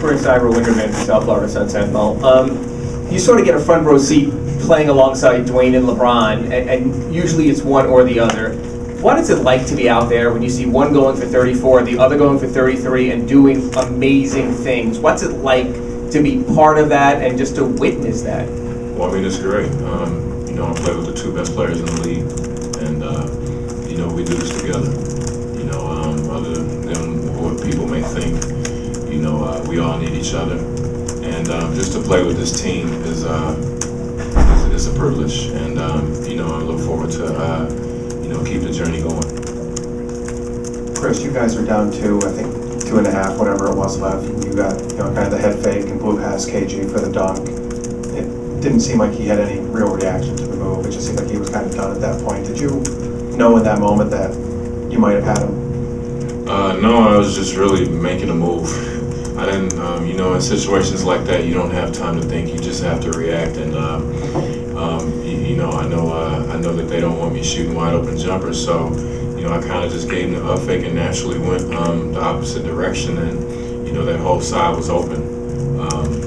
Chris Ira Winterman from South Florida Sun Sentinel. You sort of get a front row seat playing alongside Dwayne and LeBron, and usually it's one or the other. What is it like to be out there when you see one going for 34, the other going for 33, and doing amazing things? What's it like to be part of that and just to witness that? Well, I mean, it's great. I play with the two best players in the league, and we do this together. Other than what people may think, we all need each other, and just to play with this team is a privilege, and I look forward to keep the journey going. Chris, you guys are down to, I think, 2.5, whatever it was left. You got kind of the head fake and blew past KG for the dunk. It didn't seem like he had any real reaction to the move. It just seemed like he was kind of done at that point. Did you know in that moment that you might have had him? No, I was just really making a move. I didn't, in situations like that, you don't have time to think. You just have to react. And I know that they don't want me shooting wide open jumpers, so I kind of just gave them the up fake and naturally went the opposite direction, and that whole side was open.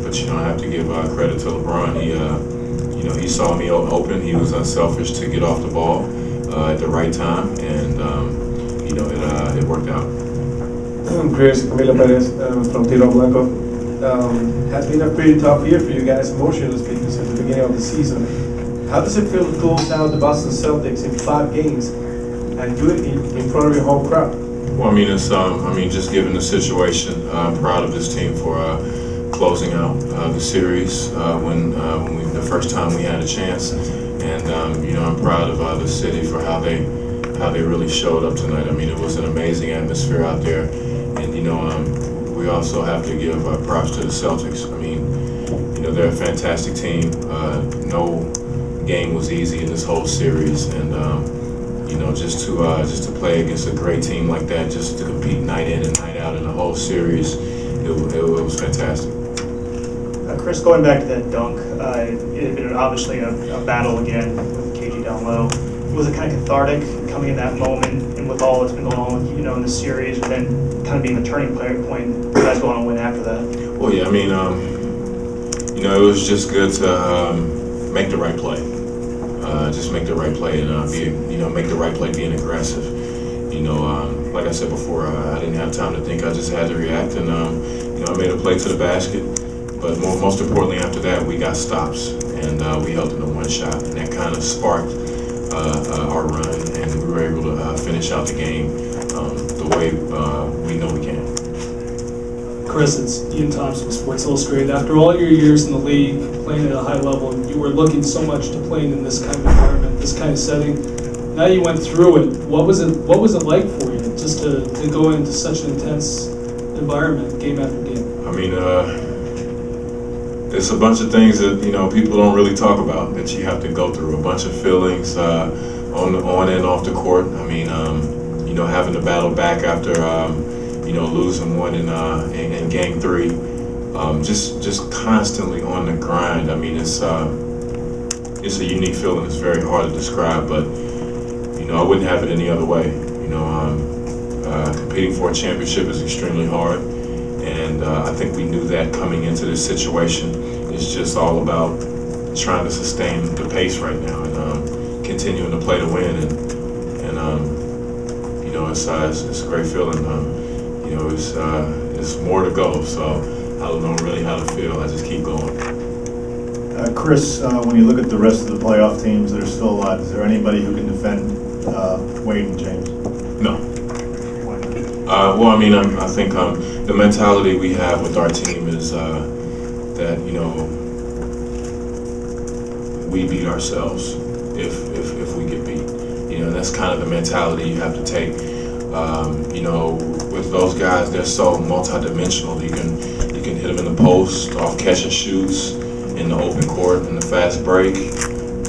But I have to give credit to LeBron. He saw me open. He was unselfish to get off the ball at the right time, and it worked out. Chris, Camilo Perez from Tiro Blanco. Has been a pretty tough year for you guys, emotionally speaking, since the beginning of the season. How does it feel to close down the Boston Celtics in 5 games and do it in front of your home crowd? Well, I mean, it's just given the situation, I'm proud of this team for closing out the series when the first time we had a chance, and I'm proud of the city for how they really showed up tonight. I mean, it was an amazing atmosphere out there, and we also have to give props to the Celtics. I mean, they're a fantastic team. No game was easy in this whole series, and just to play against a great team like that, just to compete night in and night out in the whole series, it was fantastic. Chris, going back to that dunk, it had been obviously a battle again with KG down low. Was it kind of cathartic coming in that moment, and with all that's been going on, in the series, and then kind of being the turning point, you guys go on and win after that? Well, yeah, I mean, it was just good to make the right play. Just make the right play and make the right play being aggressive. Like I said before, I didn't have time to think. I just had to react, and I made a play to the basket. But most importantly, after that, we got stops, and we held it to one shot, and that kind of sparked our run, and we were able to finish out the game the way we know we can. Chris, it's Ian Thompson, Sports Illustrated. After all your years in the league, playing at a high level, you were looking so much to playing in this kind of environment, this kind of setting. Now you went through it. What was it like for you just to go into such an intense environment, game after game? I mean, it's a bunch of things that people don't really talk about that you have to go through. A bunch of feelings on and off the court. I mean, having to battle back after losing one in Game 3, just constantly on the grind. I mean, it's a unique feeling. It's very hard to describe, but I wouldn't have it any other way. Competing for a championship is extremely hard, and I think we knew that coming into this situation. It's just all about trying to sustain the pace right now and continuing to play to win, and it's a great feeling. It's more to go, so I don't know really how to feel. I just keep going. Chris, when you look at the rest of the playoff teams that are still alive, is there anybody who can defend Wade and James? No. Well, I mean, I think the mentality we have with our team is that we beat ourselves if we get beat. That's kind of the mentality you have to take. With those guys, they're so multidimensional. You can hit them in the post, off catch and shoots, in the open court, in the fast break,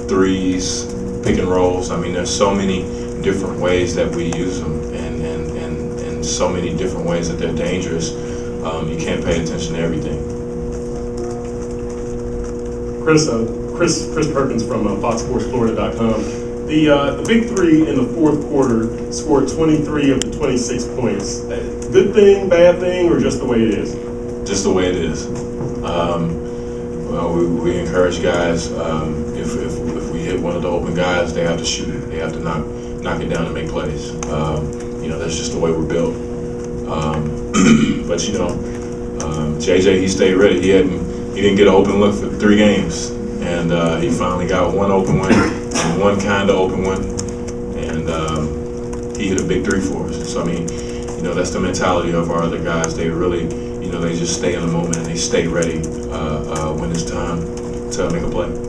threes, pick and rolls. I mean, there's so many different ways that we use them, and so many different ways that they're dangerous. You can't pay attention to everything. Chris Perkins from FoxSportsFlorida.com. The big three in the fourth quarter scored 23 of the 26 points. Good thing, bad thing, or just the way it is? just the way it is. Well, we encourage guys, if we hit one of the open guys, they have to shoot it. They have to knock it down and make plays. You know, that's just the way we're built. But you know, JJ, he stayed ready. He didn't get an open look for 3 games, and he finally got one open one, and one kind of open one, and he hit a big 3 for us. So I mean, you know, that's the mentality of our other guys. They really, you know, they just stay in the moment and they stay ready when it's time to make a play.